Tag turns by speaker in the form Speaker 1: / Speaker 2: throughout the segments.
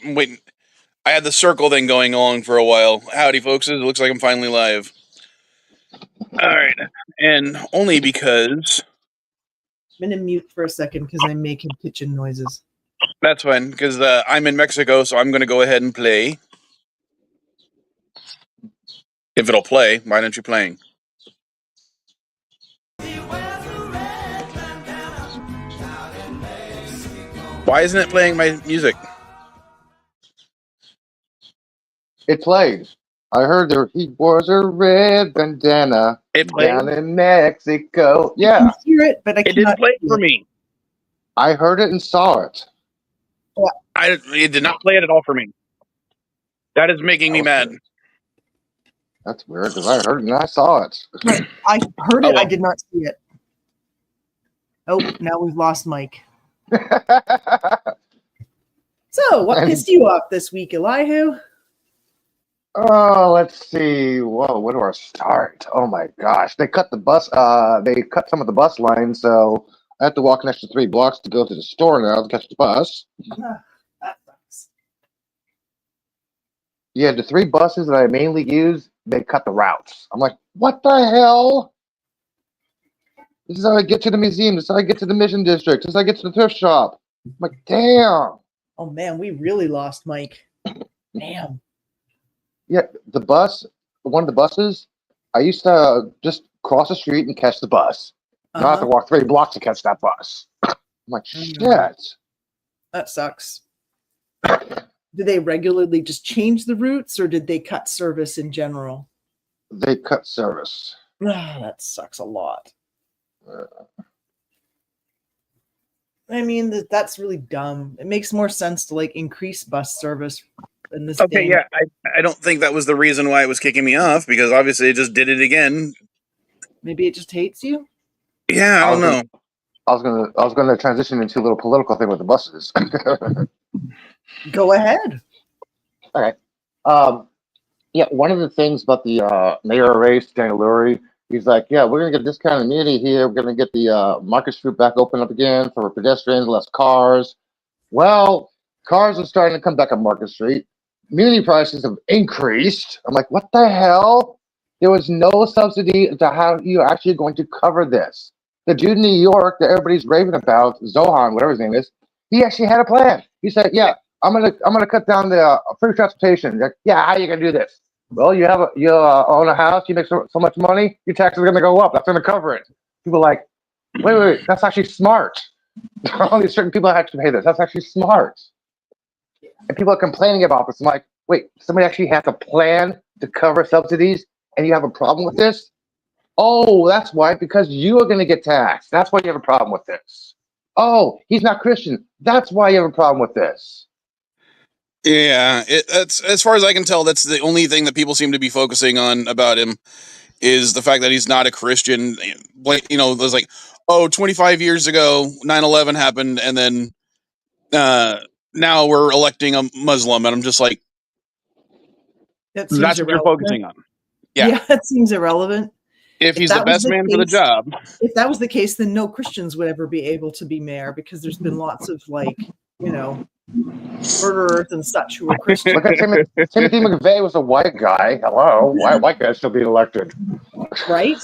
Speaker 1: Wait. I had the circle thing going on for a while. Howdy, folks! It looks like I'm finally live. All right, and only because
Speaker 2: I'm gonna mute for a second because I'm making kitchen noises.
Speaker 1: that's fine. Because I'm in Mexico, so I'm going to go ahead and play. If it'll play, why aren't you playing? Why isn't it playing my music?
Speaker 3: It played. I heard he was a red bandana down in Mexico. Yeah.
Speaker 2: I can hear it, but
Speaker 1: it didn't play for me.
Speaker 3: I heard it and saw it.
Speaker 1: It did not play it at all for me. That is making me mad.
Speaker 3: That's weird because I heard it and I saw it.
Speaker 2: Right. I heard it. I did not see it. Oh, now we've lost Mike. So, what pissed you off this week, Elihu?
Speaker 3: Oh, let's see. Whoa, where do I start? Oh my gosh, they cut the bus. They cut some of the bus lines, so I have to walk an extra 3 blocks to go to the store now to catch the bus.
Speaker 2: That sucks.
Speaker 3: Yeah, the 3 buses that I mainly use, they cut the routes. I'm like, what the hell? This is how I get to the museum. This is how I get to the Mission District. This is how I get to the thrift shop. I'm like, damn.
Speaker 2: Oh man, we really lost Mike. Damn.
Speaker 3: Yeah, one of the buses, I used to just cross the street and catch the bus. Now I have to walk 3 blocks to catch that bus. I'm like, shit.
Speaker 2: That sucks. Do they regularly just change the routes, or did they cut service in general?
Speaker 3: They cut service.
Speaker 2: That sucks a lot. I mean, that's really dumb. It makes more sense to increase bus service in this.
Speaker 1: Okay, yeah, I don't think that was the reason why it was kicking me off, because obviously it just did it again.
Speaker 2: Maybe it just hates you.
Speaker 1: Yeah, I don't know.
Speaker 3: I was gonna transition into a little political thing with the buses.
Speaker 2: Go ahead.
Speaker 3: Okay. Yeah, one of the things about the mayor race, Daniel Lurie, he's like, yeah, we're gonna get this kind of immunity here. We're gonna get the Market Street back open up again for pedestrians, less cars. Well, cars are starting to come back on Market Street. Immunity prices have increased. I'm like, what the hell? There was no subsidy to how you're actually going to cover this. The dude in New York that everybody's raving about, Zohan, whatever his name is, he actually had a plan. He said, yeah, I'm gonna cut down the free transportation. Like, yeah, how are you gonna do this? Well, you own a house, you make so much money, your taxes are gonna go up. That's gonna cover it. People are like, wait, that's actually smart. Only certain people have to pay this. That's actually smart. And people are complaining about this. I'm like, wait, somebody actually has a plan to cover subsidies, and you have a problem with this? Oh, that's why, because you are going to get taxed. That's why you have a problem with this. Oh, he's not Christian. That's why you have a problem with this.
Speaker 1: Yeah, that's, as far as I can tell, that's the only thing that people seem to be focusing on about him, is the fact that he's not a Christian. There's 25 years ago, 9/11 happened, and then now we're electing a Muslim, and I'm just like, that's what you're focusing on.
Speaker 2: Yeah, that seems irrelevant.
Speaker 1: If he's the best man for the job.
Speaker 2: If that was the case, then no Christians would ever be able to be mayor, because there's been lots of murderers and such who were Christians.
Speaker 3: Look at Timothy McVeigh was a white guy. Hello, why white guys still being elected?
Speaker 2: Right?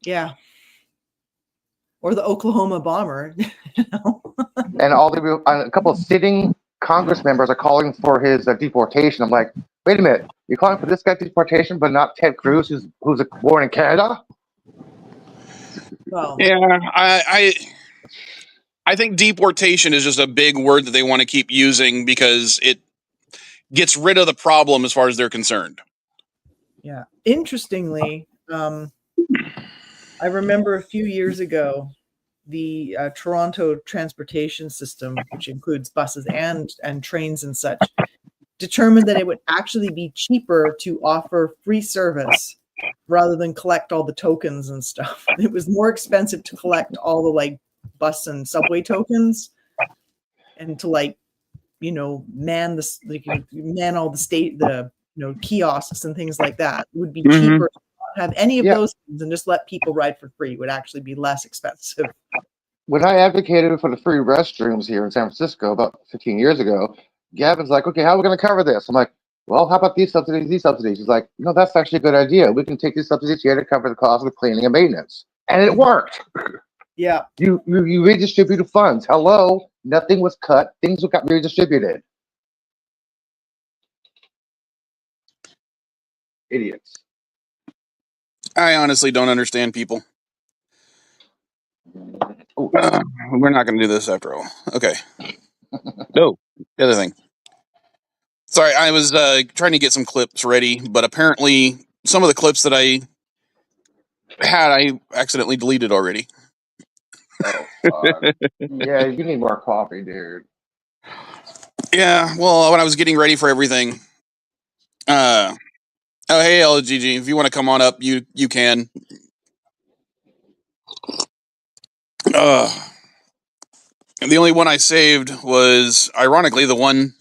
Speaker 2: Yeah. Or the Oklahoma bomber.
Speaker 3: And a couple of sitting Congress members are calling for his deportation. I'm like, wait a minute, you're calling for this guy's deportation, but not Ted Cruz, who's born in Canada?
Speaker 2: Well,
Speaker 1: yeah, I think deportation is just a big word that they want to keep using because it gets rid of the problem as far as they're concerned.
Speaker 2: Yeah. Interestingly, I remember a few years ago, the Toronto transportation system, which includes buses and trains and such, determined that it would actually be cheaper to offer free service rather than collect all the tokens and stuff. It was more expensive to collect all the bus and subway tokens and to man all the kiosks and things like that. It would be cheaper to not have any of those things and just let people ride for free. It would actually be less expensive.
Speaker 3: when I advocated for the free restrooms here in San Francisco about 15 years ago, Gavin's like, okay, how are we going to cover this? I'm like, well, how about these subsidies, these subsidies? He's like, no, that's actually a good idea. We can take these subsidies here to cover the cost of the cleaning and maintenance. And it worked.
Speaker 2: Yeah.
Speaker 3: You redistributed funds. Hello, nothing was cut. Things got redistributed. Idiots.
Speaker 1: I honestly don't understand people. We're not going to do this after all. Okay. No, the other thing. Sorry, I was trying to get some clips ready, but apparently some of the clips that I had, I accidentally deleted already.
Speaker 3: Oh, yeah, you need more coffee, dude.
Speaker 1: Yeah, well, when I was getting ready for everything. Oh, hey, LGG, if you want to come on up, you can. The only one I saved was, ironically, the one.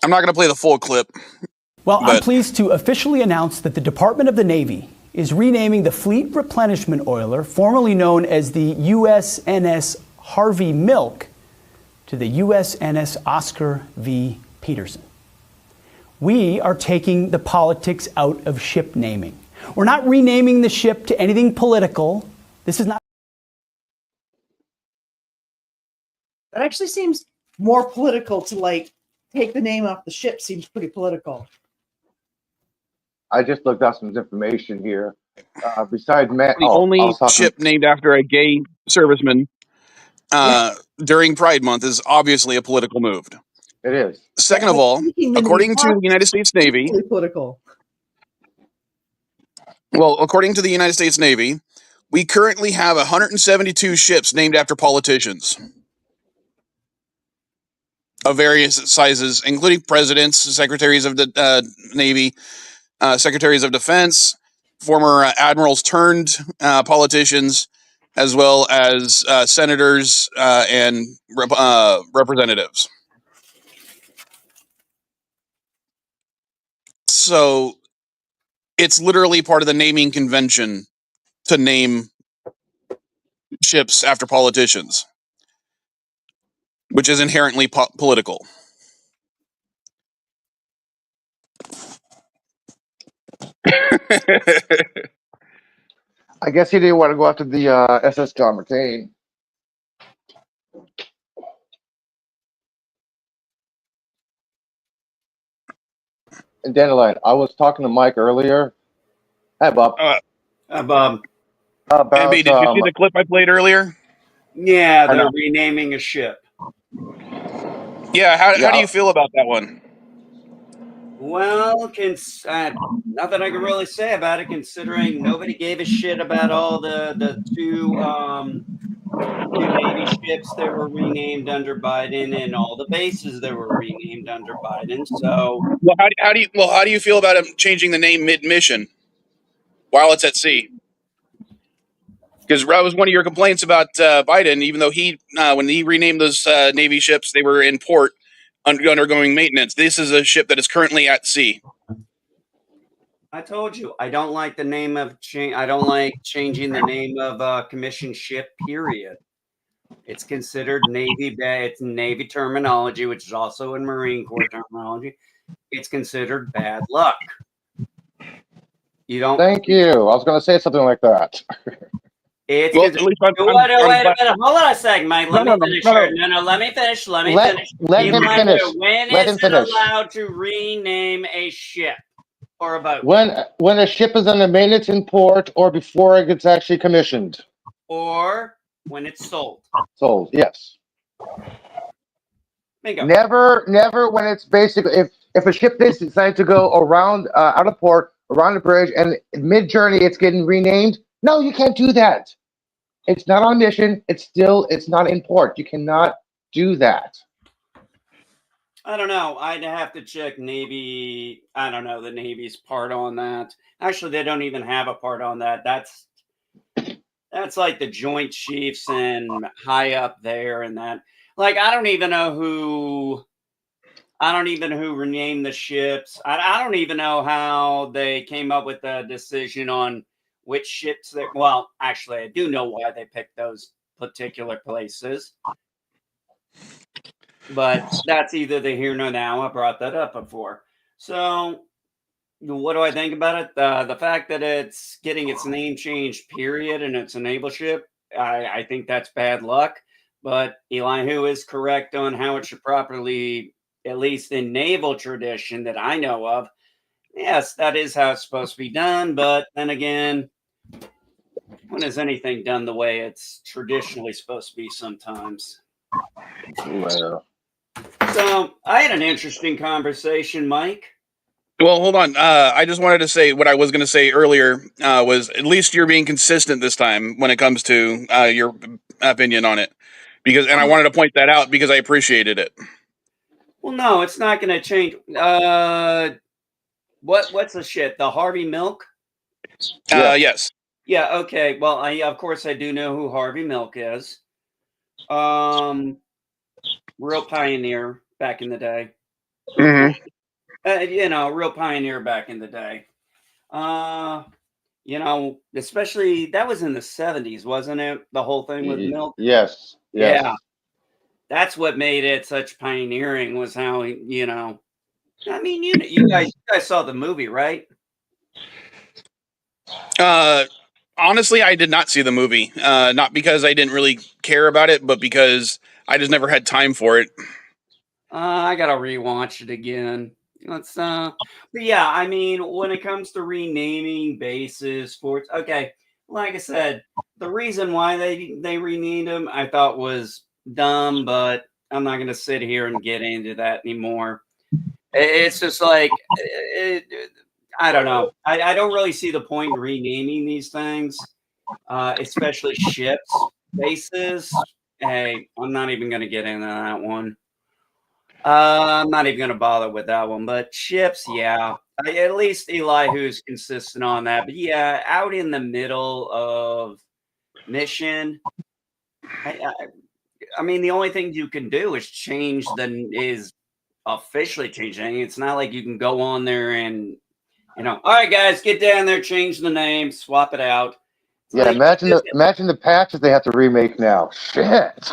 Speaker 1: I'm not going to play the full clip.
Speaker 4: Well, I'm pleased to officially announce that the Department of the Navy is renaming the Fleet Replenishment Oiler, formerly known as the USNS Harvey Milk, to the USNS Oscar V. Peterson. We are taking the politics out of ship naming. We're not renaming the ship to anything political. This is not.
Speaker 2: That actually seems more political to like take the name off the ship. Seems pretty political.
Speaker 3: I just looked up some information here. Besides Matt,
Speaker 1: The only ship named after a gay serviceman during Pride Month is obviously a political move.
Speaker 3: It is.
Speaker 1: Second of all, according to the United States Navy,
Speaker 2: political.
Speaker 1: Well, according to the United States Navy, we currently have 172 ships named after politicians of various sizes, including presidents, secretaries of the Navy, secretaries of defense, former admirals turned politicians, as well as senators and representatives. So it's literally part of the naming convention to name ships after politicians, which is inherently political.
Speaker 3: I guess he didn't want to go after the SS John McCain. And Dandelion, I was talking to Mike earlier. Hi, Bob.
Speaker 5: Hi, Bob.
Speaker 3: About,
Speaker 1: Andy, did you see the clip I played earlier?
Speaker 5: Yeah, they're renaming a ship.
Speaker 1: Yeah, how do you feel about that one?
Speaker 5: Well, nothing I can really say about it, considering nobody gave a shit about all the two Navy ships that were renamed under Biden and all the bases that were renamed under Biden. So,
Speaker 1: well, how do you feel about him changing the name mid-mission while it's at sea? Because that was one of your complaints about Biden, even though when he renamed those Navy ships, they were in port undergoing maintenance. This is a ship that is currently at sea.
Speaker 5: I told you I don't like the name of I don't like changing the name of a commissioned ship. Period. It's considered Navy. It's Navy terminology, which is also in Marine Corps terminology. It's considered bad luck. You don't.
Speaker 3: Thank you. I was going to say something like that.
Speaker 5: It's wait a minute. Hold on a second, Mike. Let me finish. No, let me finish. Let me finish.
Speaker 3: Let him finish.
Speaker 5: When is it allowed to rename a ship or a boat?
Speaker 3: When a ship is under maintenance in port, or before it gets actually commissioned,
Speaker 5: or when it's sold.
Speaker 3: Sold, yes.
Speaker 5: Bingo.
Speaker 3: Never when it's basically if a ship decides to go around out of port, around the bridge, and mid-journey it's getting renamed. No, you can't do that. It's not on mission. It's not in port. You cannot do that.
Speaker 5: I don't know. I'd have to check Navy. I don't know the Navy's part on that. Actually, they don't even have a part on that. That's like the Joint Chiefs and high up there and that. Like, I don't even know who renamed the ships. I don't even know how they came up with the decision on which ships well, actually, I do know why they picked those particular places. But that's either the here nor now. I brought that up before. So what do I think about it? The fact that it's getting its name changed, period, and it's a naval ship, I think that's bad luck. But Elihu is correct on how it should properly, at least in naval tradition that I know of. Yes, that is how it's supposed to be done. But then again, when is anything done the way it's traditionally supposed to be sometimes?
Speaker 3: Well,
Speaker 5: So I had an interesting conversation, Mike.
Speaker 1: Well, hold on. I just wanted to say what I was going to say earlier was at least you're being consistent this time when it comes to your opinion on it, and I wanted to point that out because I appreciated it.
Speaker 5: Well, no, it's not going to change. What's the shit? The Harvey Milk?
Speaker 1: Yes.
Speaker 5: Yeah. Okay. Well, of course I do know who Harvey Milk is. Real pioneer back in the day.
Speaker 1: Mm-hmm.
Speaker 5: Real pioneer back in the day. Especially that was in the 70s, wasn't it? The whole thing with milk.
Speaker 3: Yes.
Speaker 5: Yeah. That's what made it such pioneering was how, I mean, you guys saw the movie, right?
Speaker 1: Honestly, I did not see the movie. Not because I didn't really care about it, but because I just never had time for it.
Speaker 5: I gotta rewatch it again. But yeah, I mean, when it comes to renaming bases, sports, okay, like I said, the reason why they renamed them, I thought was dumb, but I'm not gonna sit here and get into that anymore. It's just like, I don't know. I don't really see the point in renaming these things, especially ships, bases. Hey, I'm not even gonna get into that one. I'm not even going to bother with that one, but ships, yeah. At least Elihu's consistent on that. But yeah, out in the middle of mission, I mean, the only thing you can do is officially change anything. It's not like you can go on there and, all right, guys, get down there, change the name, swap it out.
Speaker 3: Yeah, imagine the patches they have to remake now. Shit.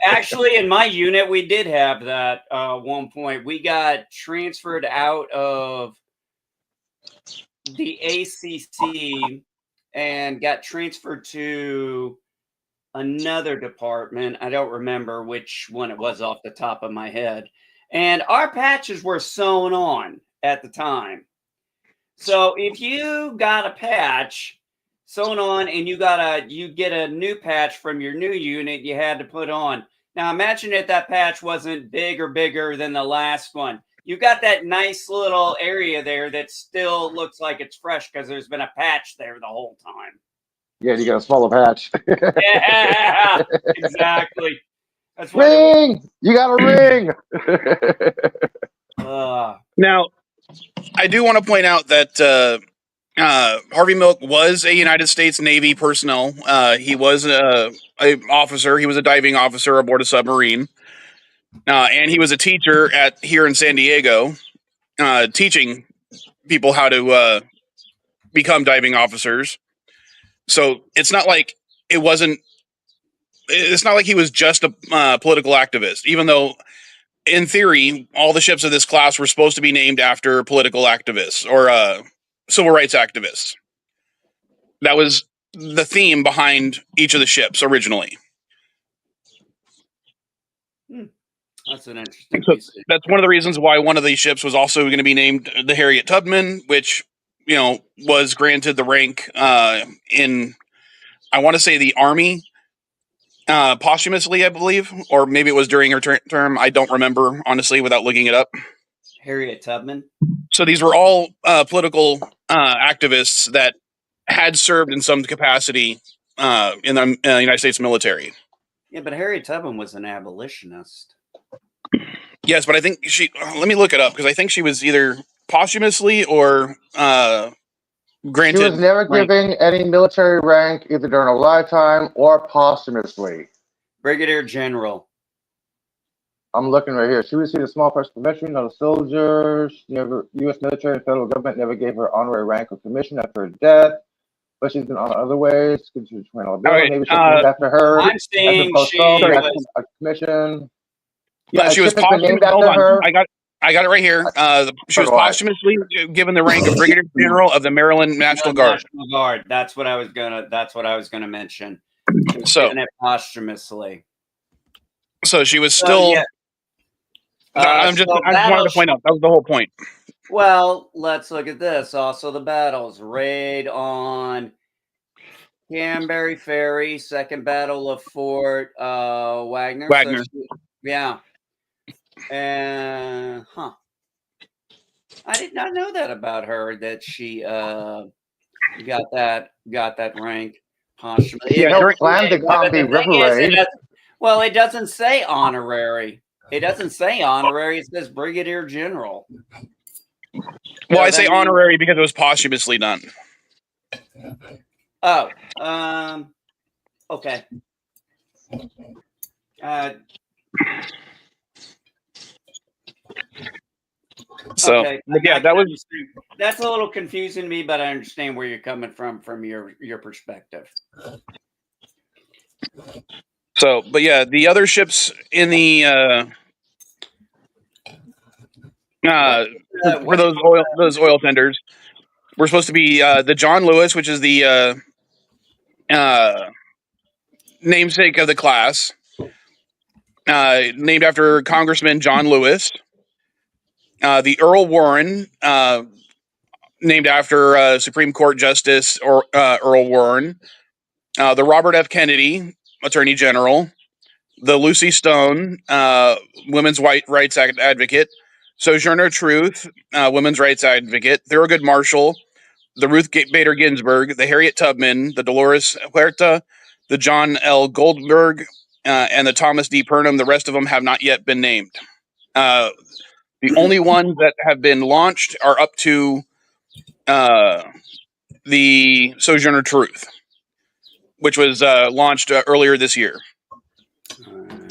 Speaker 5: Actually, in my unit, we did have that one point. We got transferred out of the ACC and got transferred to another department. I don't remember which one it was off the top of my head. And our patches were sewn on at the time. So if you got a patch sewn on and you get a new patch from your new unit you had to put on. Now imagine if that patch wasn't bigger than the last one. You got that nice little area there that still looks like it's fresh because there's been a patch there the whole time.
Speaker 3: Yeah, you got a smaller patch.
Speaker 5: Yeah, exactly. That's
Speaker 3: ring! You got a ring!
Speaker 1: Now, I do want to point out that Harvey Milk was a United States Navy personnel. He was a officer. He was a diving officer aboard a submarine, and he was a teacher here in San Diego, teaching people how to become diving officers. So it's not like it wasn't. It's not like he was just a political activist, even though, in theory, all the ships of this class were supposed to be named after political activists or civil rights activists. That was the theme behind each of the ships originally.
Speaker 5: That's an interesting
Speaker 1: piece. That's one of the reasons why one of these ships was also going to be named the Harriet Tubman, which, was granted the rank in, I want to say, the Army posthumously, I believe, or maybe it was during her term. I don't remember, honestly, without looking it up.
Speaker 5: Harriet Tubman.
Speaker 1: So these were all political activists that had served in some capacity in the United States military.
Speaker 5: Yeah, but Harriet Tubman was an abolitionist.
Speaker 1: Yes, but I think let me look it up because I think she was either posthumously or granted.
Speaker 3: She was never given any military rank either during her lifetime or posthumously.
Speaker 5: Brigadier General.
Speaker 3: I'm looking right here. She received a small personal commission of soldiers. U.S. military and federal government never gave her honorary rank or commission after her death. but she's been on other ways. She's trying to
Speaker 1: right,
Speaker 3: maybe she'll name after her.
Speaker 5: I'm
Speaker 3: Has
Speaker 5: saying
Speaker 3: been postponed.
Speaker 5: she
Speaker 3: They got
Speaker 5: was.
Speaker 3: a commission.
Speaker 1: Yeah, she was
Speaker 3: ship has been named
Speaker 1: hold
Speaker 3: after
Speaker 1: on.
Speaker 3: her.
Speaker 1: I got it right here. She was
Speaker 3: So do I.
Speaker 1: posthumously given the rank of Brigadier General of the Maryland National Guard.
Speaker 5: National Guard. That's what I was gonna mention. She was
Speaker 1: So-
Speaker 5: given it posthumously.
Speaker 1: So she was
Speaker 5: So,
Speaker 1: still.
Speaker 5: yeah.
Speaker 1: I just wanted to point out that was the whole point.
Speaker 5: Well, let's look at this. Also, the battles. Raid on Canterbury Ferry, Second Battle of Fort Wagner.
Speaker 1: Wagner.
Speaker 5: Yeah. And I did not know that about her, that she got that rank posthumously.
Speaker 3: She
Speaker 1: Yeah,
Speaker 3: helped
Speaker 1: during-
Speaker 3: plan the
Speaker 5: But
Speaker 3: Combi
Speaker 5: thing
Speaker 3: River
Speaker 5: is,
Speaker 3: raid.
Speaker 5: it doesn't say honorary. It doesn't say honorary. It says Brigadier General.
Speaker 1: Well, I
Speaker 5: that
Speaker 1: say
Speaker 5: means-
Speaker 1: honorary because it was posthumously done.
Speaker 5: Oh, okay.
Speaker 1: So,
Speaker 5: okay.
Speaker 1: but yeah,
Speaker 5: I
Speaker 1: that
Speaker 5: can
Speaker 1: was
Speaker 5: understand. That's a little confusing to me, but I understand where you're coming from your perspective.
Speaker 1: so. But yeah, the other ships in the for those oil tenders were supposed to be the John Lewis, which is the namesake of the class, named after Congressman John Lewis. The Earl Warren, named after Supreme Court Justice Earl Warren. The Robert F. Kennedy, Attorney General. The Lucy Stone, women's rights advocate. Sojourner Truth, women's rights advocate. Thurgood Marshall. The Ruth Bader Ginsburg. The Harriet Tubman. The Dolores Huerta. The John L. Goldberg. And the Thomas D. Purnam. The rest of them have not yet been named. The only ones that have been launched are up to the Sojourner Truth, which was launched earlier this year.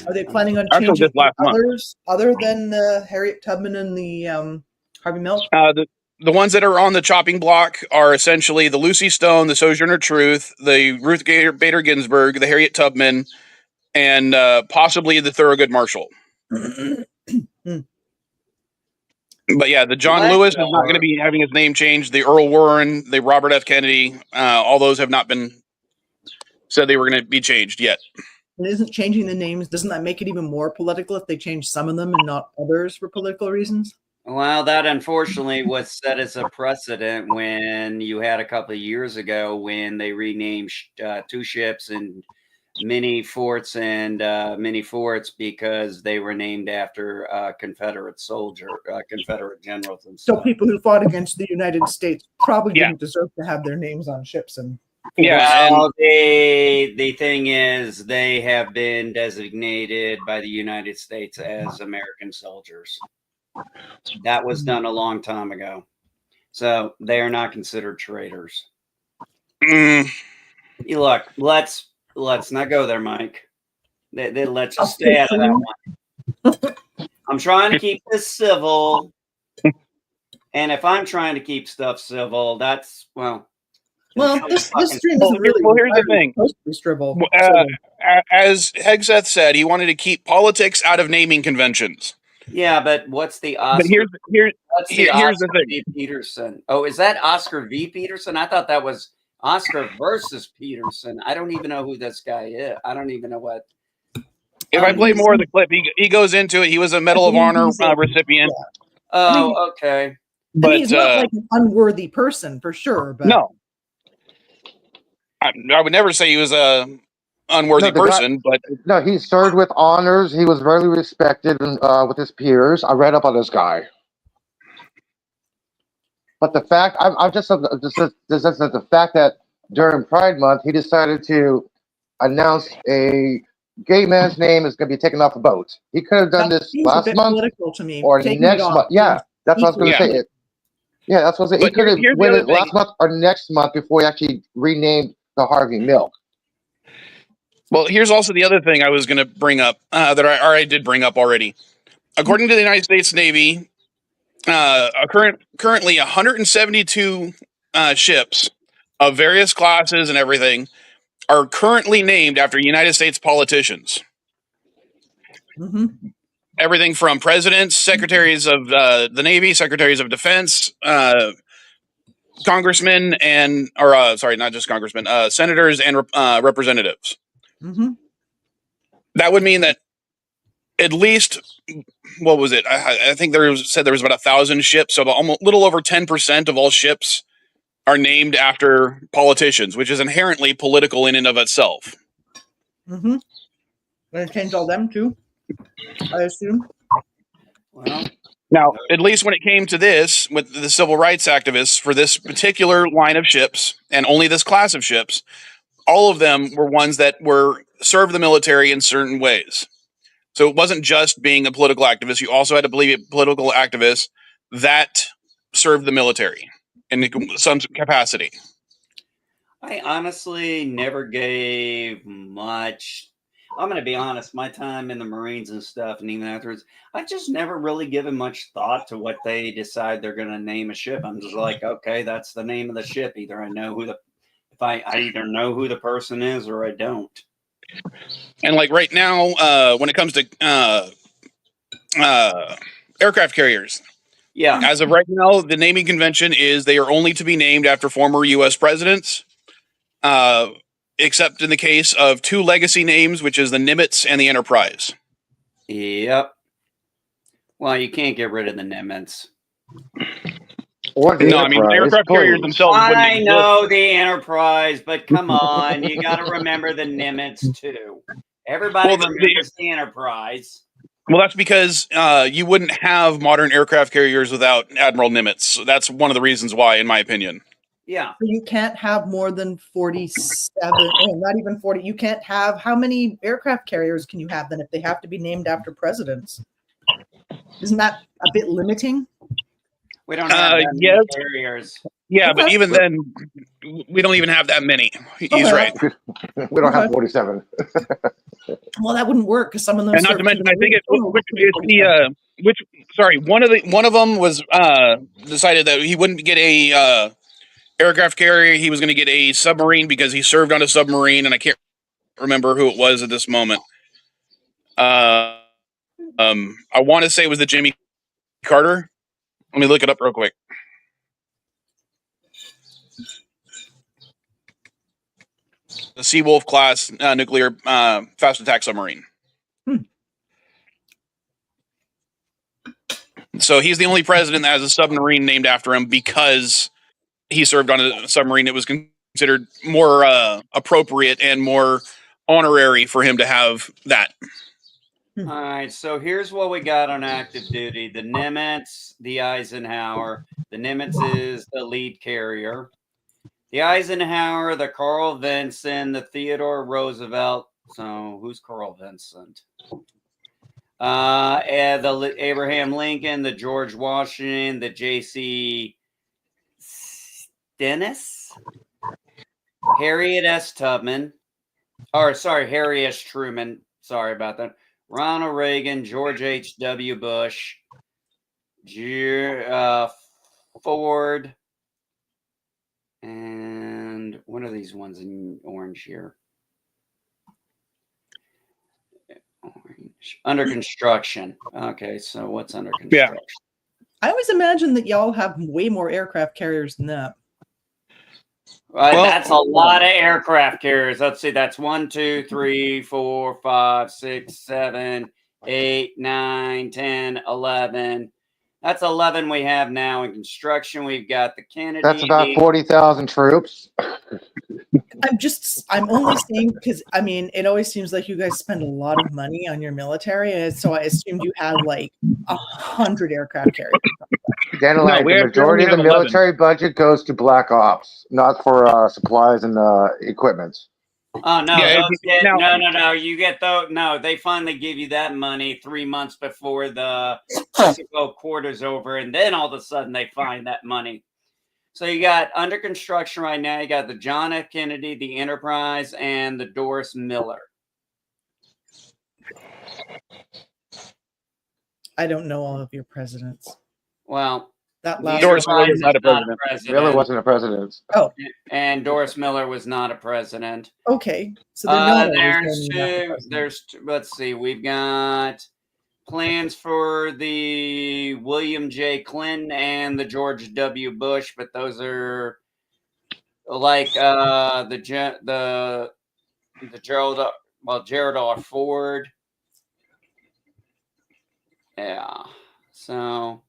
Speaker 2: Are they planning on
Speaker 1: Actually,
Speaker 2: changing
Speaker 1: just last month.
Speaker 2: others other than Harriet Tubman and the Harvey Milk?
Speaker 1: The ones that are on the chopping block are essentially the Lucy Stone, the Sojourner Truth, the Ruth Bader Ginsburg, the Harriet Tubman, and possibly the Thurgood Marshall. But yeah, the John Lewis is not going to be having his name changed. The Earl Warren, the Robert F. Kennedy, all those have not been said they were going to be changed yet.
Speaker 2: And isn't changing the names, doesn't that make it even more political if they change some of them and not others for political reasons?
Speaker 5: Well, that unfortunately was set as a precedent when you had a couple of years ago when they renamed two ships and mini forts because they were named after Confederate generals. And
Speaker 2: So
Speaker 5: stuff.
Speaker 2: people who fought against the United States probably
Speaker 1: Yeah.
Speaker 2: didn't deserve to have their names on ships. And
Speaker 1: Yeah,
Speaker 5: Well, the thing is, they have been designated by the United States as American soldiers. That was done a long time ago, so they are not considered traitors.
Speaker 1: and
Speaker 5: You look, let's not go there, Mike. Let's just stay out of that one. I'm trying to keep this civil, and if I'm trying to keep stuff civil, that's well.
Speaker 2: this stream isn't really
Speaker 1: well, here's the thing.
Speaker 2: supposed to be civil.
Speaker 1: as Hegseth said, he wanted to keep politics out of naming conventions.
Speaker 5: Yeah, but what's the Oscar?
Speaker 1: But here's
Speaker 5: Here's
Speaker 1: the
Speaker 5: Oscar
Speaker 1: thing.
Speaker 5: V. Peterson. Oh, is that Oscar V. Peterson? I thought that was Oscar versus Peterson. I don't even know who this guy is. I don't even know what.
Speaker 1: If I play more of the clip, he goes into it. He was a Medal of Honor recipient.
Speaker 5: Oh, okay.
Speaker 2: I mean,
Speaker 1: But
Speaker 2: he's not like an unworthy person for sure. But
Speaker 1: no, I would never say he was a unworthy
Speaker 3: No, the guy-
Speaker 1: person. But
Speaker 3: No, he served with honors. He was very respected with his peers. I read up on this guy. But the fact, I'm just the fact that during Pride Month, he decided to announce a gay man's name is going to be taken off a boat. He could have done
Speaker 2: that
Speaker 3: this
Speaker 2: seems a
Speaker 3: last
Speaker 2: bit
Speaker 3: month
Speaker 2: political to me.
Speaker 3: or
Speaker 2: Taking
Speaker 3: next
Speaker 2: it off
Speaker 3: month. Yeah, that's what I was going to
Speaker 1: Yeah.
Speaker 3: say. Yeah, that's what I was saying. He
Speaker 1: But
Speaker 3: could have
Speaker 1: here's the
Speaker 3: went
Speaker 1: other
Speaker 3: it last month or next month before he actually renamed the Harvey Milk.
Speaker 1: well, here's also the other thing I was going to bring up that I did bring up already. According to the United States Navy, currently 172 ships of various classes and everything are currently named after United States politicians.
Speaker 2: Hmm.
Speaker 1: Everything from presidents, secretaries of the Navy, secretaries of defense, congressmen, and sorry, not just congressmen, senators and representatives.
Speaker 2: Hmm.
Speaker 1: That would mean that at least, what was it? I think there was about 1,000 ships, so almost little over 10% of all ships are named after politicians, which is inherently political in and of itself.
Speaker 2: Hmm. Gonna change all them too, I assume.
Speaker 5: Well,
Speaker 1: Now, at least when it came to this, with the civil rights activists for this particular line of ships and only this class of ships, all of them were ones that were served the military in certain ways. So it wasn't just being a political activist. You also had to be a political activist that served the military in some capacity.
Speaker 5: I honestly never gave much. I'm going to be honest, my time in the Marines and stuff, and even afterwards, I just never really given much thought to what they decide they're going to name a ship. I'm just like, okay, that's the name of the ship. Either I know who I either know who the person is or I don't.
Speaker 1: And like right now, when it comes to aircraft carriers,
Speaker 5: Yeah.
Speaker 1: as of right now, the naming convention is they are only to be named after former U.S. presidents, except in the case of two legacy names, which is the Nimitz and the Enterprise.
Speaker 5: Yep. Well, you can't get rid of the Nimitz.
Speaker 3: Or the
Speaker 1: No, I mean,
Speaker 3: Enterprise,
Speaker 1: aircraft carriers
Speaker 3: please.
Speaker 1: themselves wouldn't
Speaker 5: I
Speaker 1: exist.
Speaker 5: know the Enterprise, but come on, you got to remember the Nimitz too. Everybody remembers the Enterprise.
Speaker 1: Well, that's because you wouldn't have modern aircraft carriers without Admiral Nimitz. So that's one of the reasons why, in my opinion.
Speaker 5: Yeah.
Speaker 2: So you can't have more than 47, not even 40. You can't have, how many aircraft carriers can you have then if they have to be named after presidents? Isn't that a bit limiting?
Speaker 5: We don't have that many carriers.
Speaker 1: Yeah,
Speaker 2: Okay.
Speaker 1: but even then, we don't even have that many. He's
Speaker 2: Okay.
Speaker 1: right.
Speaker 3: We don't have 47.
Speaker 2: Well, that wouldn't work because some of them.
Speaker 1: And not to mention, I think one of them was decided that he wouldn't get a aircraft carrier. He was going to get a submarine because he served on a submarine, and I can't remember who it was at this moment. I want to say it was the Jimmy Carter. Let me look it up real quick. The Seawolf class nuclear fast attack submarine. So he's the only president that has a submarine named after him because he served on a submarine. It was considered more appropriate and more honorary for him to have that.
Speaker 5: All right, so here's what we got on active duty: the Nimitz, the Eisenhower. The Nimitz is the lead carrier. The Eisenhower, the Carl Vinson, the Theodore Roosevelt. So who's Carl Vinson? And the Abraham Lincoln, the George Washington, the J.C. Stennis, Harriet S. Tubman, Harry S. Truman. Sorry about that. Ronald Reagan, George H.W. Bush, Ford, and what are these ones in orange here? Orange. Under construction. Okay, so what's under construction?
Speaker 1: Yeah.
Speaker 2: I always imagine that y'all have way more aircraft carriers than that.
Speaker 5: Well, that's a lot of aircraft carriers. Let's see. That's 1, 2, 3, 4, 5, 6, 7, 8, 9, 10, 11. That's 11 we have now in construction. We've got the Kennedy.
Speaker 3: That's about 40,000 troops.
Speaker 2: I'm only saying because, I mean, it always seems like you guys spend a lot of money on your military. And so I assumed you had like 100 aircraft carriers.
Speaker 3: Again, like the majority of the military budget goes to Black Ops, not for supplies and equipment.
Speaker 5: Oh no!
Speaker 1: Yeah,
Speaker 5: No! You get those. No, they finally give you that money 3 months before the Mexico quarter's over, and then all of a sudden they find that money. So you got under construction right now. You got the John F. Kennedy, the Enterprise, and the Doris Miller.
Speaker 2: I don't know all of your presidents.
Speaker 5: Well,
Speaker 2: That
Speaker 5: Neither
Speaker 2: last
Speaker 1: Doris
Speaker 2: one.
Speaker 1: Miller was
Speaker 5: Biden
Speaker 1: not a
Speaker 5: is not a
Speaker 1: president.
Speaker 5: president.
Speaker 3: Miller wasn't a president.
Speaker 2: Oh,
Speaker 5: And Doris Miller was not a president.
Speaker 2: okay. So they're not always
Speaker 5: There's
Speaker 2: naming after
Speaker 5: two.
Speaker 2: presidents.
Speaker 5: There's let's see. We've got plans for the William J. Clinton and the George W. Bush, but those are like the Gerald R. Ford. Yeah. So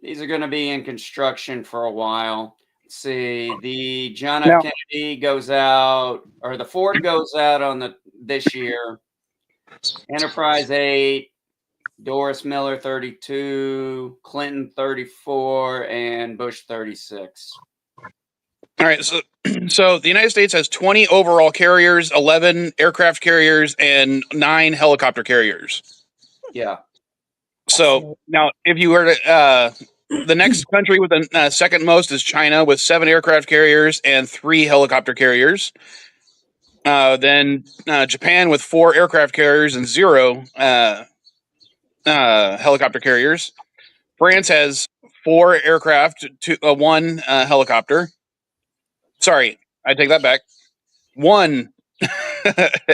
Speaker 5: these are going to be in construction for a while. Let's see, the John F.
Speaker 1: Now-
Speaker 5: Kennedy goes out, or the Ford goes out on this year. Enterprise 8, Doris Miller 32, Clinton 34, and Bush 36.
Speaker 1: All right, so the United States has 20 overall carriers, 11 aircraft carriers, and 9 helicopter carriers.
Speaker 5: Yeah.
Speaker 1: So now, if you were to, the next country with the second most is China with 7 aircraft carriers and 3 helicopter carriers. Then Japan with 4 aircraft carriers and 0 helicopter carriers. France has 4 aircraft, 1 helicopter. Sorry, I take that back. 1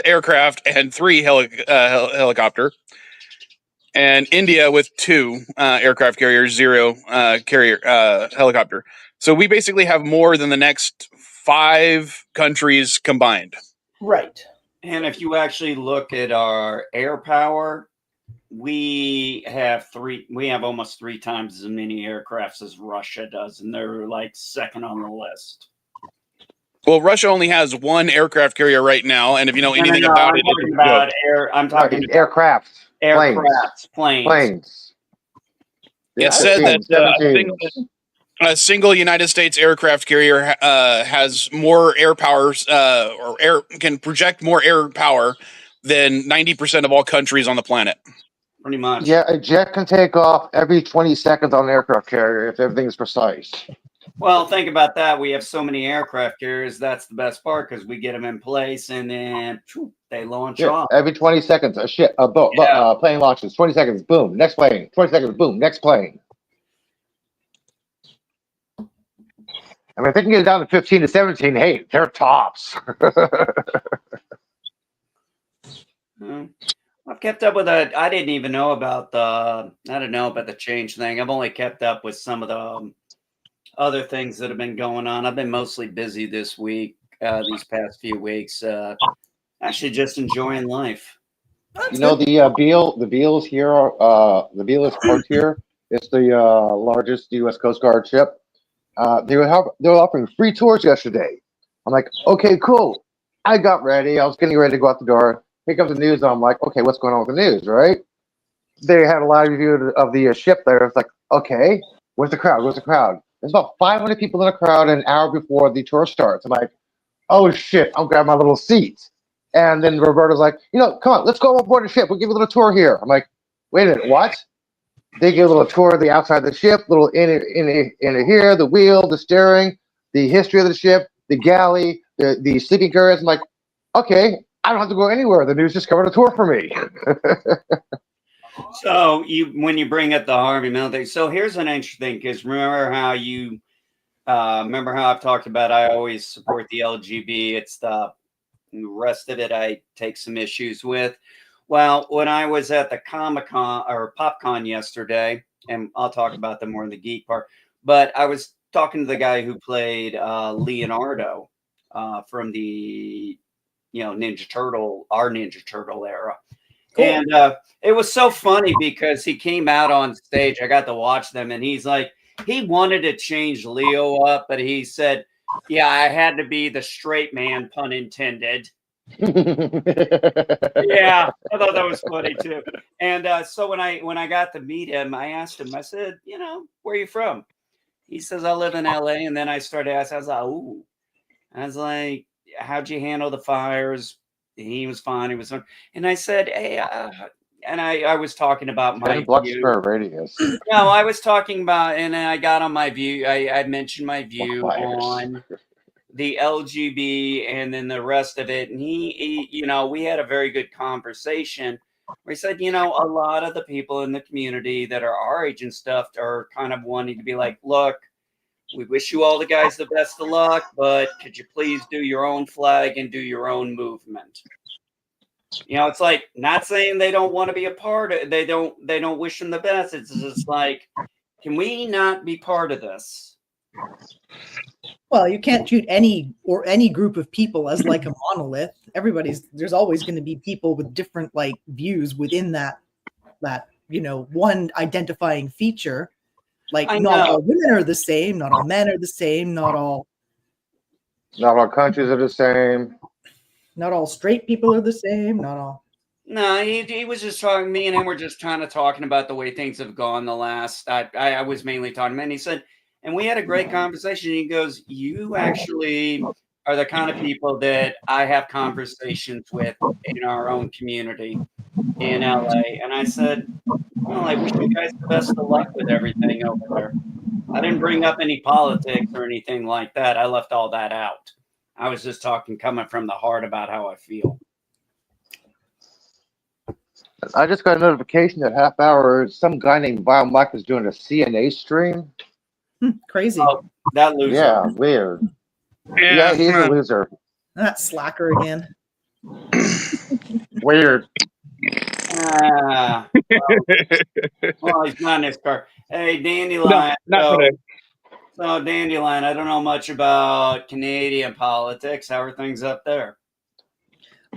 Speaker 1: aircraft and 3 helicopter. And India with 2 aircraft carriers, 0 helicopter. So we basically have more than the next 5 countries combined.
Speaker 2: Right.
Speaker 5: And if you actually look at our air power, we have almost 3 times as many aircrafts as Russia does, and they're like second on the list.
Speaker 1: Well, Russia only has 1 aircraft carrier right now, and if you know anything about
Speaker 5: I'm
Speaker 1: it,
Speaker 5: talking
Speaker 1: it's
Speaker 5: about
Speaker 1: good.
Speaker 5: I'm talking about
Speaker 3: Aircraft.
Speaker 5: planes.
Speaker 3: Planes.
Speaker 1: It said that a single United States aircraft carrier has more air powers, can project more air power than 90% of all countries on the planet.
Speaker 5: Pretty much.
Speaker 3: Yeah, a jet can take off every 20 seconds on an aircraft carrier if everything is precise.
Speaker 5: Well, think about that. We have so many aircraft carriers. That's the best part because we get them in place and then they launch off.
Speaker 3: Every 20 seconds, a plane launches. 20 seconds, boom, next plane. 20 seconds, boom, next plane. I mean, if they can get it down to 15 to 17, hey, they're tops.
Speaker 5: I've kept up with that. I didn't even know about the change thing. I've only kept up with some of the other things that have been going on. I've been mostly busy this week, these past few weeks. Actually, just enjoying life.
Speaker 3: You know, the Beals here, the Beals port here is the largest U.S. Coast Guard ship. They were offering free tours yesterday. I'm like, okay, cool. I got ready. I was getting ready to go out the door, pick up the news. And I'm like, okay, what's going on with the news, right? They had a live review of the ship there. It's like, okay, where's the crowd? Where's the crowd? There's about 500 people in the crowd an hour before the tour starts. I'm like, oh shit, I'll grab my little seat. And then Roberto's like, come on, let's go aboard the ship. We'll give you a little tour here. I'm like, wait a minute, what? They give a little tour of the outside of the ship, little in here, the wheel, the steering, the history of the ship, the galley, the sleeping carriers. I'm like, okay, I don't have to go anywhere. The news just covered a tour for me.
Speaker 5: So when you bring up the Harvey Milk thing, so here's an interesting, because remember how I've talked about I always support the LGB. It's the rest of it I take some issues with. Well, when I was at the Comic-Con or PopCon yesterday, and I'll talk about them more in the geek part, but I was talking to the guy who played Leonardo from the Ninja Turtle era. Cool. And it was so funny because he came out on stage. I got to watch them, and he's like, he wanted to change Leo up, but he said, yeah, I had to be the straight man, pun intended. Yeah, I thought that was funny too. And so when I got to meet him, I asked him, I said, where are you from? He says, I live in LA. And then I started asking, I was like, ooh. I was like, how'd you handle the fires? He was fine. He was fine. And I said, hey, and I was talking about my view.
Speaker 3: Radius.
Speaker 5: No, I was talking about, and I got on my view. I mentioned my view on the LGB and then the rest of it. And he we had a very good conversation. where he said, a lot of the people in the community that are our age and stuff are kind of wanting to be like, look, we wish you all the guys the best of luck, but could you please do your own flag and do your own movement? It's like, not saying they don't want to be a part of it. They don't wish them the best. It's just like, can we not be part of this?
Speaker 2: Well, you can't treat any group of people as like a monolith. There's always going to be people with different like views within that one identifying feature. Like not all women are the same, not all men are the same, not all
Speaker 3: countries are the same.
Speaker 2: Not all straight people are the same, not all.
Speaker 5: No, he was just talking, me and him were just kind of talking about the way things have gone the last, I was mainly talking to him, and he said, and we had a great conversation. He goes, you actually are the kind of people that I have conversations with in our own community in LA. And I said, well, I wish you guys the best of luck with everything over there. I didn't bring up any politics or anything like that. I left all that out. I was just coming from the heart about how I feel.
Speaker 3: I just got a notification that half hour some guy named Vile Mike is doing a CNA stream.
Speaker 2: Crazy.
Speaker 5: Oh, that loser.
Speaker 3: Yeah, weird. Yeah, he's a loser.
Speaker 2: That slacker again.
Speaker 3: Weird.
Speaker 5: Well, he's not in his car. Hey, Dandelion.
Speaker 6: Not today.
Speaker 5: So, Dandelion, I don't know much about Canadian politics. How are things up there?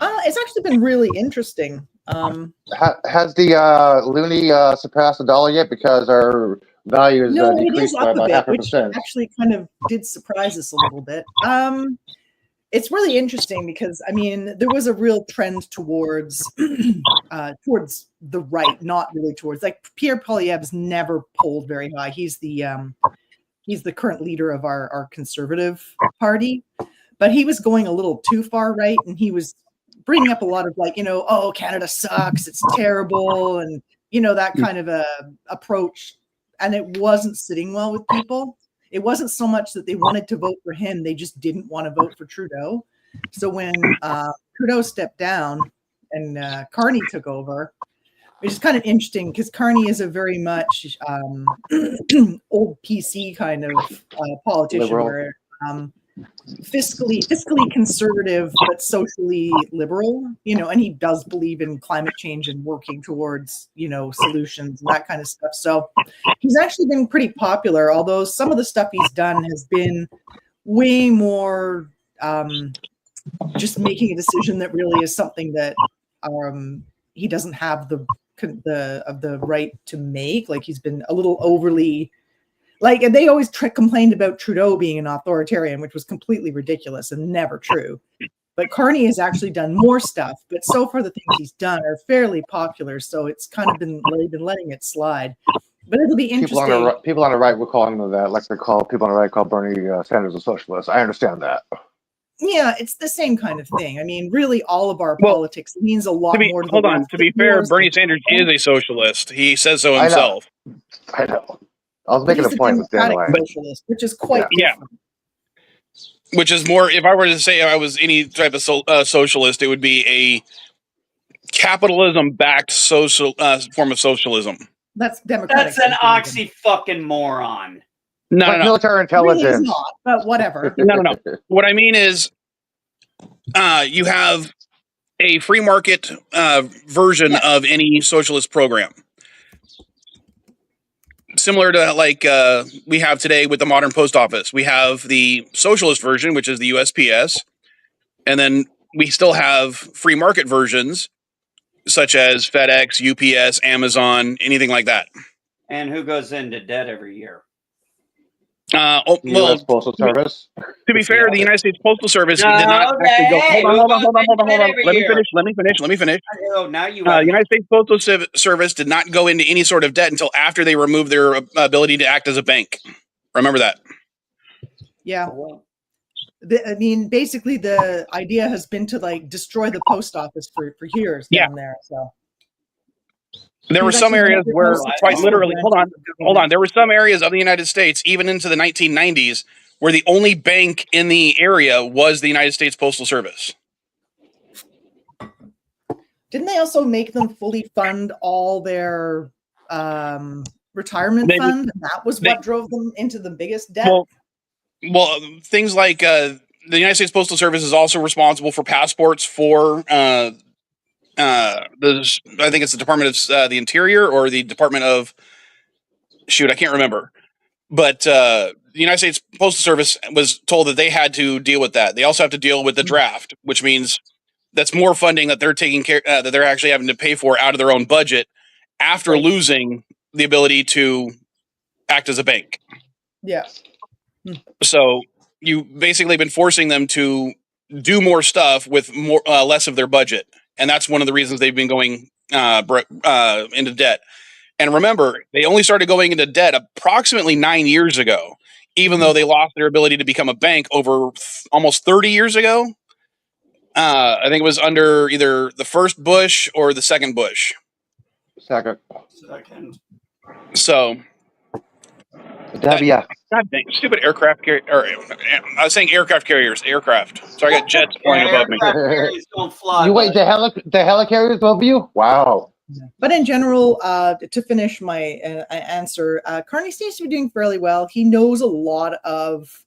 Speaker 2: It's actually been really interesting.
Speaker 3: Has the loonie surpassed the dollar yet? Because our value is
Speaker 2: No, it
Speaker 3: decreased
Speaker 2: is
Speaker 3: by
Speaker 2: up a
Speaker 3: about
Speaker 2: bit,
Speaker 3: 0.5%.
Speaker 2: which actually kind of did surprise us a little bit. It's really interesting because there was a real trend towards towards the right, not really towards like Pierre Poilievre's never polled very high. He's the current leader of our Conservative Party, but he was going a little too far right, and he was bringing up a lot of like, oh, Canada sucks, it's terrible, and that kind of a approach, and it wasn't sitting well with people. It wasn't so much that they wanted to vote for him, they just didn't want to vote for Trudeau. So when Trudeau stepped down and Carney took over, which is kind of interesting because Carney is a very much old PC kind of politician,
Speaker 3: Liberal.
Speaker 2: where fiscally conservative but socially liberal, and he does believe in climate change and working towards solutions and that kind of stuff. So he's actually been pretty popular, although some of the stuff he's done has been way more just making a decision that really is something that he doesn't have the right to make. Like he's been a little overly like, and they always complained about Trudeau being an authoritarian, which was completely ridiculous and never true. But Carney has actually done more stuff, but so far the things he's done are fairly popular, so it's kind of been letting it slide. But it'll be interesting.
Speaker 3: People on the right will call him that, like they call people on the right call Bernie Sanders a socialist. I understand that.
Speaker 2: Yeah, it's the same kind of thing. Really, all of our politics means a lot more.
Speaker 1: To be fair, Bernie Sanders is a socialist. He says so himself.
Speaker 3: I know. I was making a point with Dandelion.
Speaker 2: Socialist, which is quite different.
Speaker 1: Which is more, if I were to say I was any type of socialist, it would be a capitalism-backed social form of socialism.
Speaker 2: That's democratic.
Speaker 5: That's an oxy-fucking-moron.
Speaker 1: No.
Speaker 3: Military intelligence.
Speaker 2: Really not, but whatever.
Speaker 1: No. What I mean is, you have a free market version of any socialist program. Similar to like we have today with the modern post office. We have the socialist version, which is the USPS. And then we still have free market versions, such as FedEx, UPS, Amazon, anything like that.
Speaker 5: And who goes into debt every year?
Speaker 3: U.S. Postal Service.
Speaker 1: To be fair, the United States Postal Service did not actually go. Hold on. Let me finish.
Speaker 5: Oh, now you.
Speaker 1: United States Postal Service did not go into any sort of debt until after they removed their ability to act as a bank. Remember that.
Speaker 2: Yeah. Basically, the idea has been to like destroy the post office for years down there. So.
Speaker 1: There were some areas where, quite literally, hold on. There were some areas of the United States, even into the 1990s, where the only bank in the area was the United States Postal Service.
Speaker 2: Didn't they also make them fully fund all their retirement
Speaker 1: They-
Speaker 2: fund? And that was
Speaker 1: they-
Speaker 2: what drove them into the biggest debt.
Speaker 1: Well, things like the United States Postal Service is also responsible for passports for I think it's the Department of the Interior or the Department of I can't remember. But the United States Postal Service was told that they had to deal with that. They also have to deal with the draft, which means that's more funding that they're taking care that they're actually having to pay for out of their own budget after
Speaker 2: Right.
Speaker 1: losing the ability to act as a bank.
Speaker 2: Yeah.
Speaker 1: So you basically been forcing them to do more stuff with more less of their budget, and that's one of the reasons they've been going into debt. And remember, they only started going into debt approximately 9 years ago, even though they lost their ability to become a bank over almost 30 years ago. I think it was under either the first Bush or the second Bush.
Speaker 3: Second.
Speaker 1: So,
Speaker 3: Yeah.
Speaker 1: God dang, stupid aircraft carrier. I was saying aircraft carriers, aircraft. So I got jets flying above me.
Speaker 5: Carriers don't fly.
Speaker 3: You wait,
Speaker 5: but-
Speaker 3: the helicarriers above you? Wow.
Speaker 2: But in general, to finish my answer, Carney seems to be doing fairly well. He knows a lot of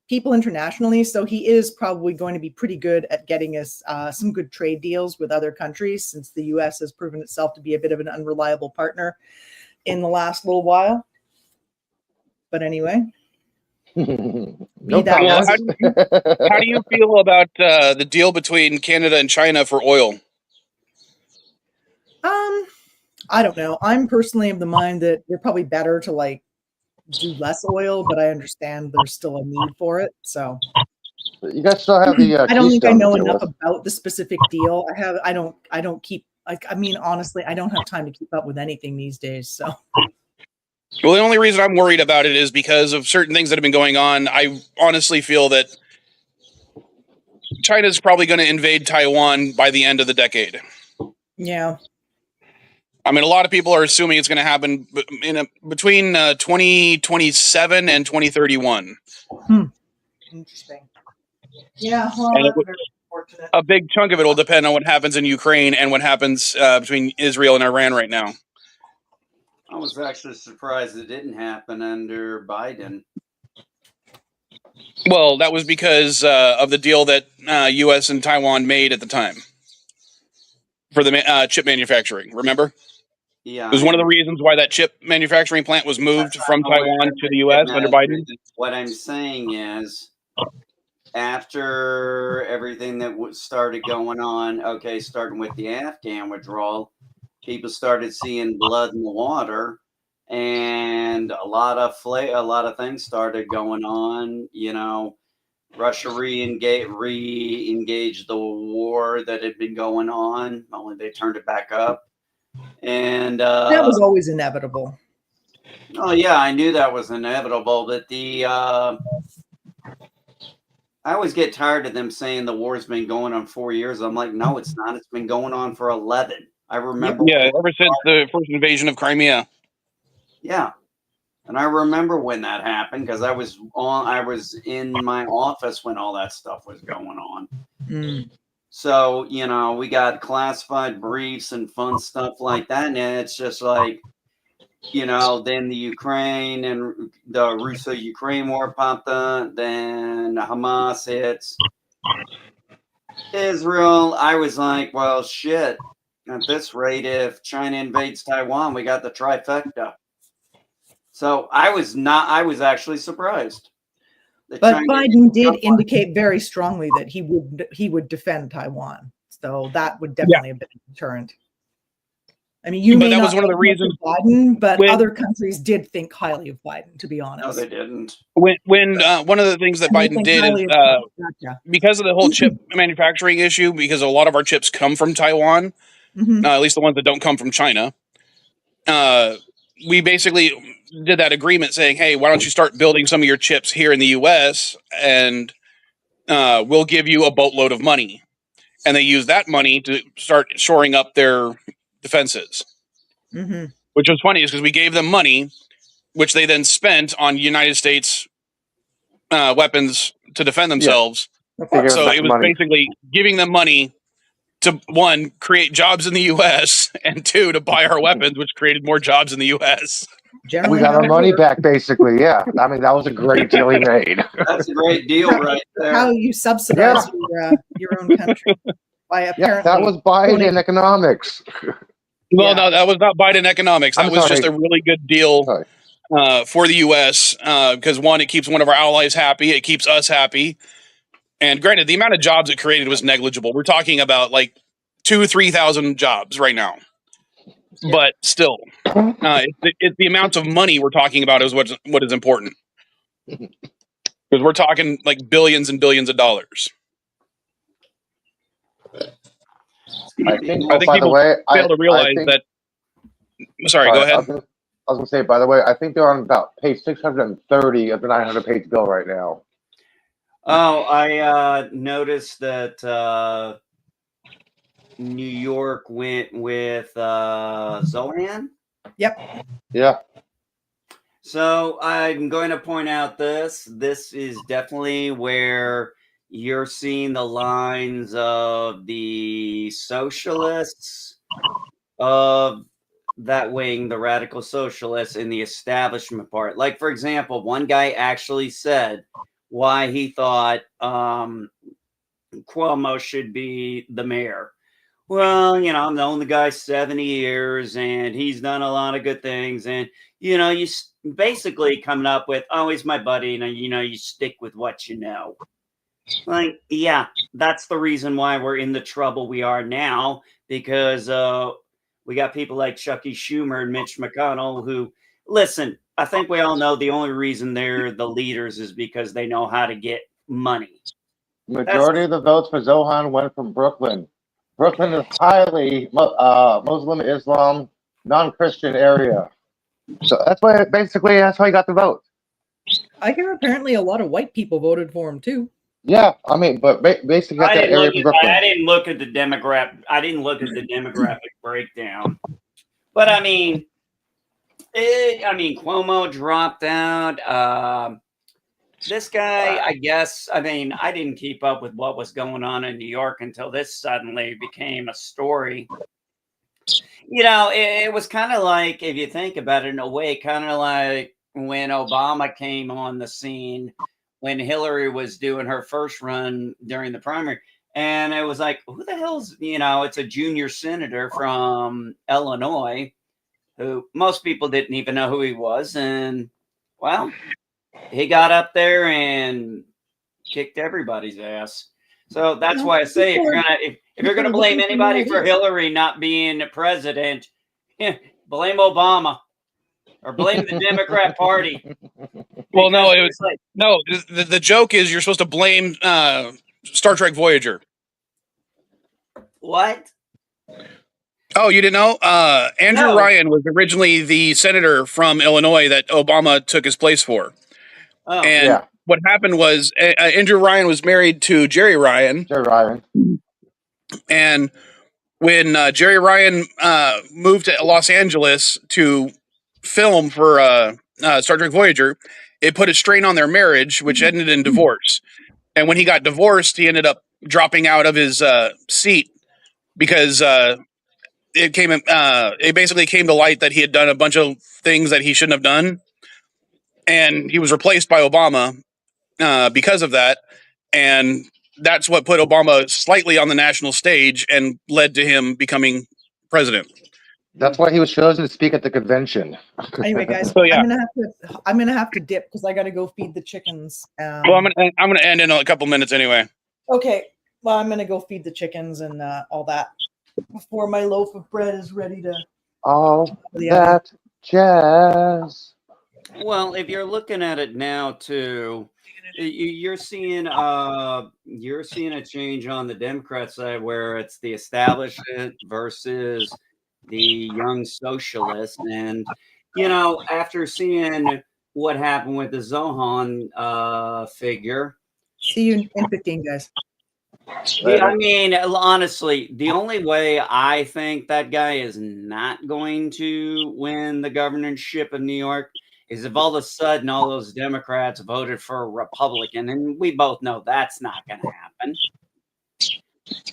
Speaker 2: people internationally, so he is probably going to be pretty good at getting us some good trade deals with other countries, since the U.S. has proven itself to be a bit of an unreliable partner in the last little while. But anyway,
Speaker 3: No
Speaker 2: that
Speaker 1: Well,
Speaker 3: comment.
Speaker 1: how do you feel about the deal between Canada and China for oil?
Speaker 2: I don't know. I'm personally of the mind that they're probably better to like do less oil, but I understand there's still a need for it. So
Speaker 3: You guys still have the.
Speaker 2: I don't think I
Speaker 3: Keystone
Speaker 2: know
Speaker 3: to deal
Speaker 2: enough
Speaker 3: with.
Speaker 2: about the specific deal. I don't keep like, I mean, honestly, I don't have time to keep up with anything these days. So
Speaker 1: Well, the only reason I'm worried about it is because of certain things that have been going on. I honestly feel that China's probably going to invade Taiwan by the end of the decade.
Speaker 2: yeah.
Speaker 1: I mean, a lot of people are assuming it's going to happen between 2027 and 2031.
Speaker 2: Interesting. Yeah, well,
Speaker 1: And it
Speaker 2: that's
Speaker 1: would-
Speaker 2: very unfortunate.
Speaker 1: A big chunk of it will depend on what happens in Ukraine and what happens between Israel and Iran right now.
Speaker 5: I was actually surprised it didn't happen under Biden.
Speaker 1: Well, that was because of the deal that U.S. and Taiwan made at the time for the chip manufacturing. Remember?
Speaker 5: Yeah,
Speaker 1: It was one of the reasons why that chip manufacturing plant was moved from Taiwan to the U.S. under Biden.
Speaker 5: What I'm saying is, after everything that started going on, okay, starting with the Afghan withdrawal, people started seeing blood in the water, and a lot of things started going on. You know, Russia re-engaged the war that had been going on. Only they turned it back up. And
Speaker 2: That was always inevitable.
Speaker 5: oh yeah, I knew that was inevitable, but I always get tired of them saying the war's been going on 4 years. I'm like, no, it's not. It's been going on for 11. I remember.
Speaker 1: Yeah, ever since the first invasion of Crimea.
Speaker 5: Yeah, and I remember when that happened because I was in my office when all that stuff was going on. So, you know, we got classified briefs and fun stuff like that. And it's just like, you know, then the Ukraine and the Russo-Ukraine war popped up. Then Hamas hits Israel. I was like, well, shit. At this rate, if China invades Taiwan, we got the trifecta. So I was actually surprised.
Speaker 2: But Biden did indicate very strongly that he would defend Taiwan. So that would definitely have been a deterrent. I mean,
Speaker 1: But that was one of the reasons
Speaker 2: Biden, but other countries did think highly of Biden, to be honest.
Speaker 5: No, they didn't.
Speaker 1: When one of the things that Biden did is because of the whole chip manufacturing issue, because a lot of our chips come from Taiwan, at least the ones that don't come from China. We basically did that agreement saying, hey, why don't you start building some of your chips here in the U.S. and we'll give you a boatload of money. And they use that money to start shoring up their defenses. Which was funny is because we gave them money, which they then spent on United States weapons to defend themselves.
Speaker 3: Yeah.
Speaker 1: So it was basically giving them money to, one, create jobs in the U.S., and two, to buy our weapons, which created more jobs in the U.S.
Speaker 2: Generally,
Speaker 3: We got
Speaker 2: how
Speaker 3: our
Speaker 2: it
Speaker 3: money
Speaker 2: works.
Speaker 3: back, basically. Yeah, I mean that was a great deal he made.
Speaker 5: That's a great deal right there.
Speaker 2: How you subsidize your own country by
Speaker 3: Yeah,
Speaker 2: apparently
Speaker 3: that was Biden economics.
Speaker 1: Well,
Speaker 2: Yeah.
Speaker 1: no, that was not Biden economics. That
Speaker 3: I'm
Speaker 1: was just
Speaker 3: sorry.
Speaker 1: a really good deal
Speaker 3: Sorry.
Speaker 1: for the U.S. Because one, it keeps one of our allies happy, it keeps us happy. And granted, the amount of jobs it created was negligible. We're talking about like 2,000-3,000 jobs right now,
Speaker 2: Yeah.
Speaker 1: but still, it's the amount of money we're talking about is what is important. Because we're talking like billions and billions of dollars.
Speaker 3: I think.
Speaker 1: I
Speaker 3: Oh,
Speaker 1: think
Speaker 3: by the
Speaker 1: people
Speaker 3: way,
Speaker 1: fail to realize that. Sorry, go
Speaker 3: I
Speaker 1: ahead.
Speaker 3: was going to say. By the way, I think they're on about page 630 of the 900-page bill right now.
Speaker 5: Oh, I noticed that New York went with Zohan.
Speaker 2: Yep.
Speaker 3: Yeah.
Speaker 5: So I'm going to point out this. This is definitely where you're seeing the lines of the socialists of that wing, the radical socialists, in the establishment part. Like, for example, one guy actually said why he thought Cuomo should be the mayor. Well, I've known the guy 70 years and he's done a lot of good things. And, you basically coming up with, oh, he's my buddy. And, you stick with what you know. Like, yeah, that's the reason why we're in the trouble we are now, because we got people like Chucky Schumer and Mitch McConnell who, listen, I think we all know the only reason they're the leaders is because they know how to get money.
Speaker 3: Majority of the votes for Zohan went from Brooklyn. Brooklyn is highly Muslim, Islam, non-Christian area. So that's why that's how he got the vote.
Speaker 2: I hear apparently a lot of white people voted for him too.
Speaker 3: Yeah, I mean, but basically got that area from Brooklyn.
Speaker 5: I didn't look at the demographic breakdown, but I mean, Cuomo dropped out. This guy, I guess, I didn't keep up with what was going on in New York until this suddenly became a story. It was kind of like, if you think about it in a way, kind of like when Obama came on the scene, when Hillary was doing her first run during the primary. And it was like, who the hell's, it's a junior senator from Illinois who most people didn't even know who he was. And, well, he got up there and kicked everybody's ass. So that's why I say if you're gonna blame anybody for Hillary not being president, blame Obama or blame the Democrat Party.
Speaker 1: Well, no, the joke is you're supposed to blame Star Trek Voyager.
Speaker 5: What?
Speaker 1: Oh, you didn't know? Andrew Ryan was originally the senator from Illinois that Obama took his place for.
Speaker 5: Oh,
Speaker 1: and
Speaker 3: yeah.
Speaker 1: What happened was Andrew Ryan was married to Jerry Ryan. And when Jerry Ryan moved to Los Angeles to film for Star Trek Voyager, it put a strain on their marriage, which ended in divorce. And when he got divorced, he ended up dropping out of his seat because it basically came to light that he had done a bunch of things that he shouldn't have done. And he was replaced by Obama because of that. And that's what put Obama slightly on the national stage and led to him becoming president.
Speaker 3: That's why he was chosen to speak at the convention.
Speaker 2: Anyway, guys,
Speaker 1: So, yeah.
Speaker 2: I'm gonna have to dip because I gotta go feed the chickens.
Speaker 1: Well, I'm gonna end in a couple minutes anyway.
Speaker 2: Okay, well, I'm gonna go feed the chickens and all that before my loaf of bread is ready to.
Speaker 3: All that jazz.
Speaker 5: Well, if you're looking at it now too, you're seeing a change on the Democrat side where it's the establishment versus the young socialists. And after seeing what happened with the Zohan figure,
Speaker 2: See you in 15, guys.
Speaker 5: I mean, honestly, the only way I think that guy is not going to win the governorship of New York is if all of a sudden all those Democrats voted for a Republican, and we both know that's not going to happen.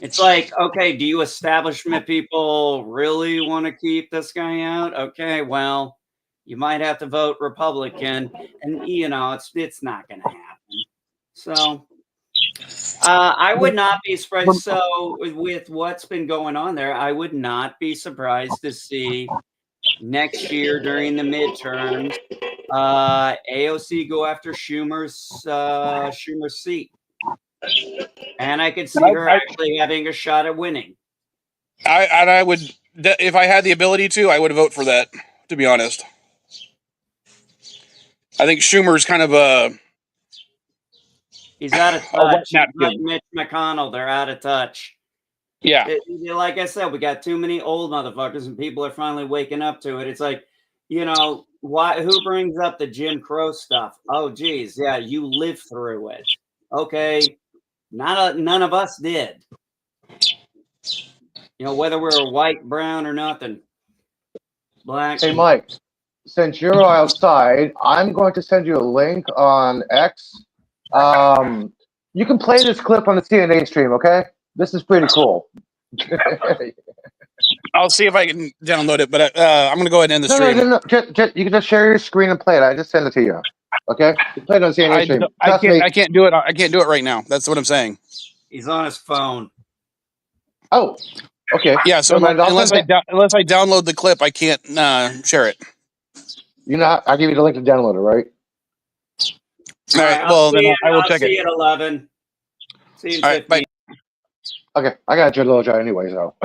Speaker 5: It's like, okay, do you establishment people really want to keep this guy out? Okay, well, you might have to vote Republican, and it's not going to happen. So I would not be surprised. So with what's been going on there, I would not be surprised to see next year during the midterms AOC go after Schumer's seat. And I could see her actually having a shot at winning.
Speaker 1: I would, if I had the ability to, I would vote for that. To be honest, I think Schumer's kind of a.
Speaker 5: He's out of touch. Like Mitch McConnell, they're out of touch.
Speaker 1: Yeah.
Speaker 5: Like I said, we got too many old motherfuckers, and people are finally waking up to it. It's like, why? Who brings up the Jim Crow stuff? Oh, geez, yeah, you lived through it. Okay. None of us did. Whether we're white, brown, or nothing. Black.
Speaker 3: Hey, Mike, since you're outside, I'm going to send you a link on X. You can play this clip on the TNA stream, okay? This is pretty cool.
Speaker 1: I'll see if I can download it, but I'm going to go ahead and end the stream.
Speaker 3: No. You can just share your screen and play it. I just send it to you. Okay? You play it on TNA stream.
Speaker 1: I can't do it. I can't do it right now. That's what I'm saying.
Speaker 5: He's on his phone.
Speaker 3: Oh, okay.
Speaker 1: Yeah, so unless I download the clip, I can't share it.
Speaker 3: I'll give you the link to download it, right?
Speaker 1: All right. Well, then I will check it.
Speaker 5: See you at 11. See you in 15.
Speaker 1: All right, bye.
Speaker 3: Okay, I got your little job anyway, so.